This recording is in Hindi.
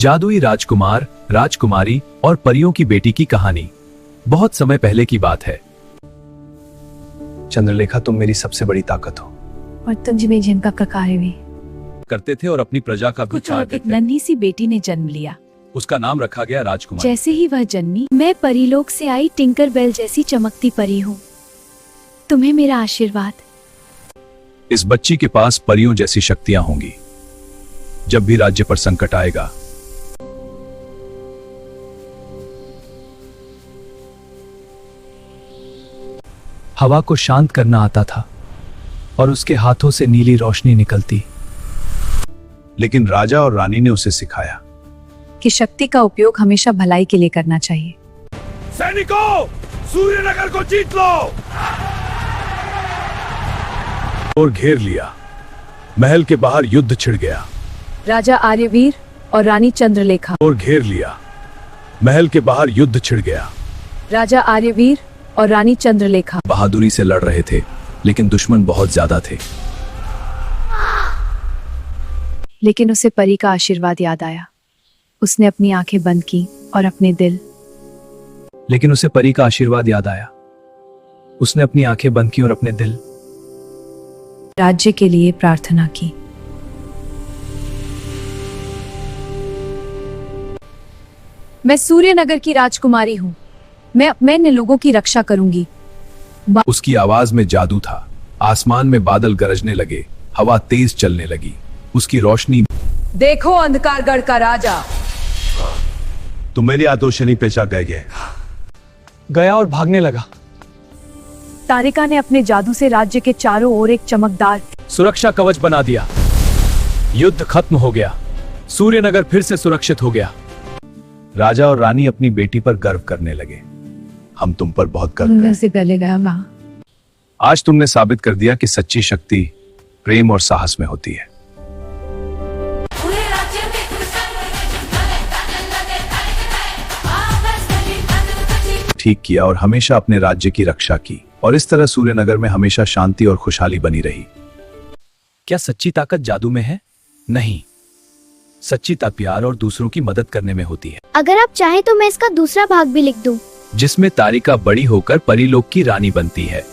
जादुई राजकुमार, राजकुमारी और परियों की बेटी की कहानी। बहुत समय पहले की बात है। चंद्रलेखा, तुम मेरी सबसे बड़ी ताकत हो और तुम जिन्हें जिनका ककारे भी करते थे और अपनी प्रजा का भी कुछ और चाहते एक थे। नन्ही सी बेटी ने जन्म लिया। उसका नाम रखा गया राजकुमार। जैसे ही वह जन्मी, मैं परीलोक से आई टिंकर बेल जैसी चमकती परी हूँ। तुम्हें मेरा आशीर्वाद। इस बच्ची के पास परियों जैसी शक्तियां होंगी। जब भी राज्य पर संकट आएगा, हवा को शांत करना आता था और उसके हाथों से नीली रोशनी निकलती। लेकिन राजा और रानी ने उसे सिखाया कि शक्ति का उपयोग हमेशा भलाई के लिए करना चाहिए। सैनिकों, सूर्यनगर को जीत लो! और घेर लिया। महल के बाहर युद्ध छिड़ गया। राजा आर्यवीर और रानी चंद्रलेखा। और घेर लिया। महल के बाहर युद्ध छिड़ गया। राजा आर्यवीर और रानी चंद्रलेखा बहादुरी से लड़ रहे थे, लेकिन दुश्मन बहुत ज्यादा थे। लेकिन उसे परी का आशीर्वाद याद आया। उसने अपनी आंखें बंद की और अपने दिल लेकिन उसे परी का आशीर्वाद याद आया। उसने अपनी आंखें बंद की और अपने दिल राज्य के लिए प्रार्थना की। मैं सूर्यनगर की राजकुमारी हूँ। मैं इन लोगों की रक्षा करूंगी। उसकी आवाज में जादू था। आसमान में बादल गरजने लगे, हवा तेज चलने लगी। उसकी रोशनी। देखो अंधकारगढ़ का राजा। तुम मेरी आदोशनी पेचा गया और भागने लगा। तारिका ने अपने जादू से राज्य के चारों ओर एक चमकदार सुरक्षा कवच बना दिया। युद्ध खत्म हो गया। सूर्यनगर फिर से सुरक्षित हो गया। राजा और रानी अपनी बेटी पर गर्व करने लगे। हम तुम पर बहुत गर्व हैं। से गले गया माँ। आज तुमने साबित कर दिया कि सच्ची शक्ति प्रेम और साहस में होती है। ठीक किया और हमेशा अपने राज्य की रक्षा की, और इस तरह सूर्यनगर में हमेशा शांति और खुशहाली बनी रही। क्या सच्ची ताकत जादू में है? नहीं, सच्ची ताकत प्यार और दूसरों की मदद करने में होती है। अगर आप चाहें तो मैं इसका दूसरा भाग भी लिख दूं, जिसमें तारिका बड़ी होकर परीलोक की रानी बनती है।